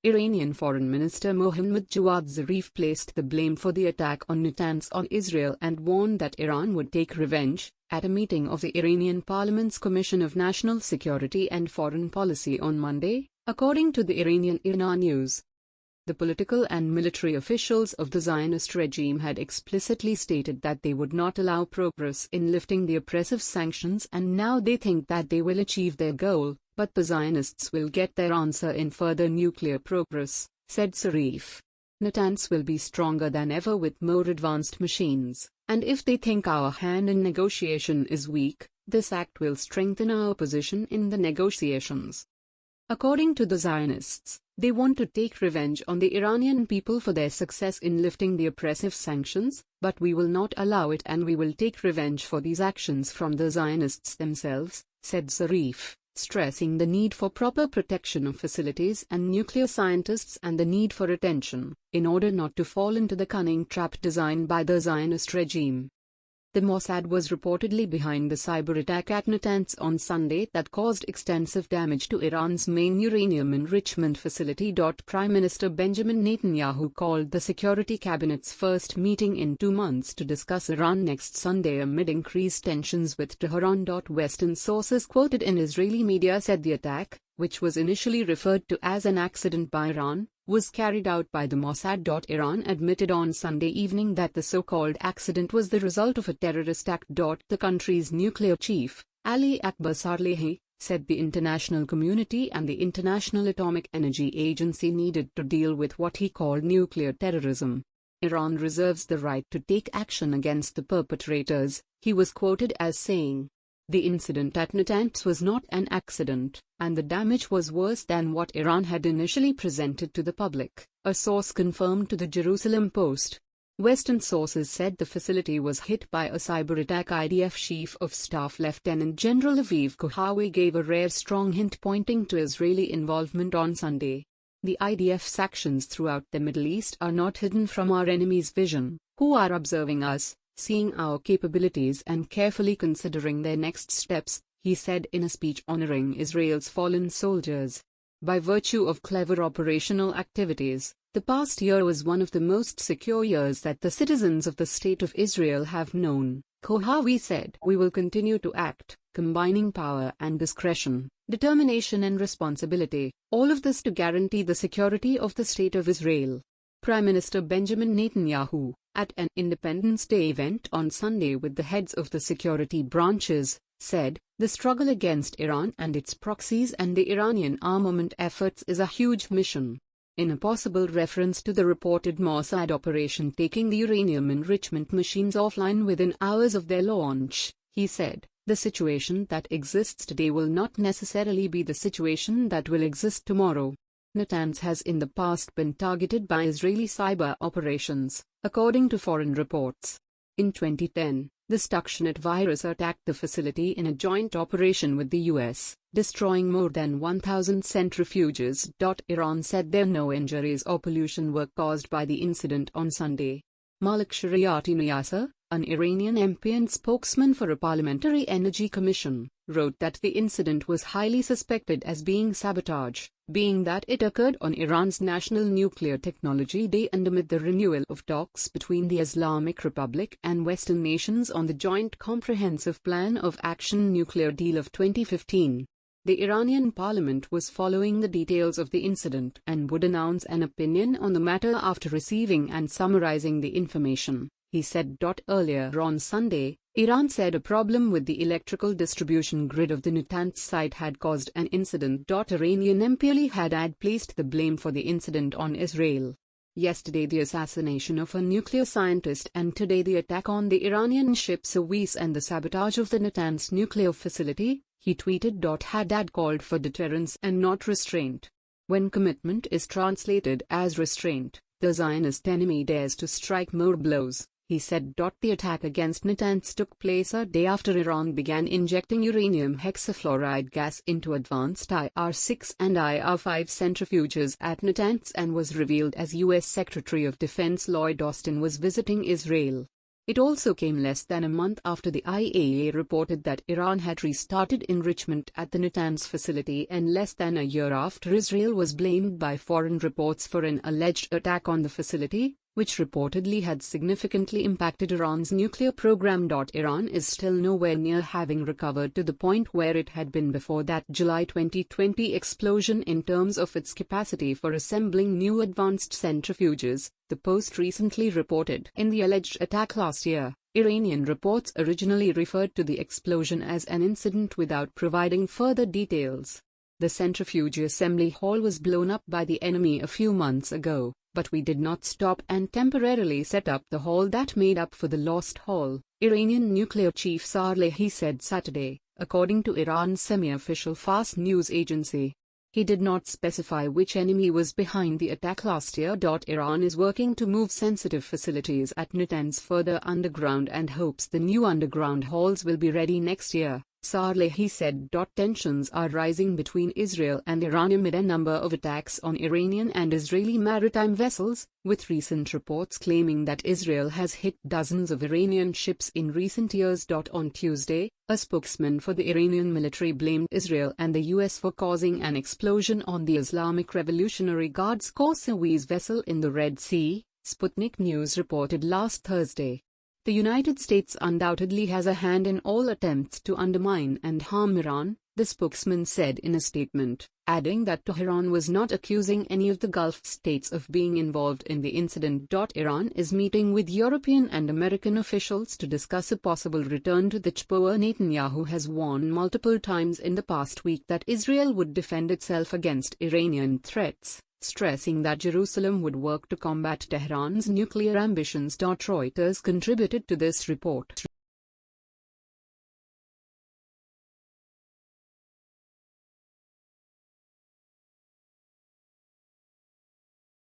Iranian Foreign Minister Mohammad Jawad Zarif placed the blame for the attack on Natanz on Israel and warned that Iran would take revenge, at a meeting of the Iranian Parliament's Commission of National Security and Foreign Policy on Monday, according to the Iranian IRNA news. The political and military officials of the Zionist regime had explicitly stated that they would not allow progress in lifting the oppressive sanctions, and now they think that they will achieve their goal, but the Zionists will get their answer in further nuclear progress, said Zarif. Natanz will be stronger than ever with more advanced machines, and if they think our hand in negotiation is weak, this act will strengthen our position in the negotiations. According to the Zionists, they want to take revenge on the Iranian people for their success in lifting the oppressive sanctions, but we will not allow it, and we will take revenge for these actions from the Zionists themselves, said Zarif, stressing the need for proper protection of facilities and nuclear scientists and the need for attention, in order not to fall into the cunning trap designed by the Zionist regime. The Mossad was reportedly behind the cyber attack at Natanz on Sunday that caused extensive damage to Iran's main uranium enrichment facility. Prime Minister Benjamin Netanyahu called the Security Cabinet's first meeting in 2 months to discuss Iran next Sunday amid increased tensions with Tehran. Western sources quoted in Israeli media said the attack, which was initially referred to as an accident by Iran, was carried out by the Mossad. Iran admitted on Sunday evening that the so-called accident was the result of a terrorist act. The country's nuclear chief, Ali Akbar Salehi, said the international community and the International Atomic Energy Agency needed to deal with what he called nuclear terrorism. Iran reserves the right to take action against the perpetrators, he was quoted as saying. The incident at Natanz was not an accident, and the damage was worse than what Iran had initially presented to the public, a source confirmed to the Jerusalem Post. Western sources said the facility was hit by a cyber attack. IDF Chief of Staff Lieutenant General Aviv Kohavi gave a rare strong hint pointing to Israeli involvement on Sunday. The IDF's actions throughout the Middle East are not hidden from our enemy's vision, who are observing us, seeing our capabilities and carefully considering their next steps, he said in a speech honoring Israel's fallen soldiers. By virtue of clever operational activities, the past year was one of the most secure years that the citizens of the State of Israel have known, Kohavi said. We will continue to act, combining power and discretion, determination and responsibility, all of this to guarantee the security of the State of Israel. Prime Minister Benjamin Netanyahu, at an Independence Day event on Sunday with the heads of the security branches, said, the struggle against Iran and its proxies and the Iranian armament efforts is a huge mission. In a possible reference to the reported Mossad operation taking the uranium enrichment machines offline within hours of their launch, he said, the situation that exists today will not necessarily be the situation that will exist tomorrow. Natanz has in the past been targeted by Israeli cyber operations, according to foreign reports. In 2010, the Stuxnet virus attacked the facility in a joint operation with the US, destroying more than 1,000 centrifuges. Iran said there no injuries or pollution were caused by the incident on Sunday. Malik Shariati Niyasa, an Iranian MP and spokesman for a parliamentary energy commission, wrote that the incident was highly suspected as being sabotage, being that it occurred on Iran's National Nuclear Technology Day and amid the renewal of talks between the Islamic Republic and Western nations on the Joint Comprehensive Plan of Action nuclear deal of 2015. The Iranian parliament was following the details of the incident and would announce an opinion on the matter after receiving and summarizing the information, he said. Earlier on Sunday, Iran said a problem with the electrical distribution grid of the Natanz site had caused an incident. Iranian MP Ali Haddad placed the blame for the incident on Israel. Yesterday the assassination of a nuclear scientist and today the attack on the Iranian ship Suez and the sabotage of the Natanz nuclear facility, he tweeted. Haddad called for deterrence and not restraint. When commitment is translated as restraint, the Zionist enemy dares to strike more blows, he said. The attack against Natanz took place a day after Iran began injecting uranium hexafluoride gas into advanced IR-6 and IR-5 centrifuges at Natanz and was revealed as U.S. Secretary of Defense Lloyd Austin was visiting Israel. It also came less than a month after the IAEA reported that Iran had restarted enrichment at the Natanz facility, and less than a year after Israel was blamed by foreign reports for an alleged attack on the facility, which reportedly had significantly impacted Iran's nuclear program. Iran is still nowhere near having recovered to the point where it had been before that July 2020 explosion in terms of its capacity for assembling new advanced centrifuges, the Post recently reported. In the alleged attack last year, Iranian reports originally referred to the explosion as an incident without providing further details. The centrifuge assembly hall was blown up by the enemy a few months ago, but we did not stop and temporarily set up the hall that made up for the lost hall, Iranian nuclear chief Salehi said Saturday, according to Iran's semi-official Fars news agency. He did not specify which enemy was behind the attack last year. Iran is working to move sensitive facilities at Natanz further underground and hopes the new underground halls will be ready next year, Salehi said. Tensions are rising between Israel and Iran amid a number of attacks on Iranian and Israeli maritime vessels, with recent reports claiming that Israel has hit dozens of Iranian ships in recent years. On Tuesday, a spokesman for the Iranian military blamed Israel and the US for causing an explosion on the Islamic Revolutionary Guard's Qusay's vessel in the Red Sea, Sputnik News reported last Thursday. The United States undoubtedly has a hand in all attempts to undermine and harm Iran, the spokesman said in a statement, adding that Tehran was not accusing any of the Gulf states of being involved in the incident. Iran is meeting with European and American officials to discuss a possible return to the JPOA. Netanyahu has warned multiple times in the past week that Israel would defend itself against Iranian threats, stressing that Jerusalem would work to combat Tehran's nuclear ambitions. Reuters contributed to this report.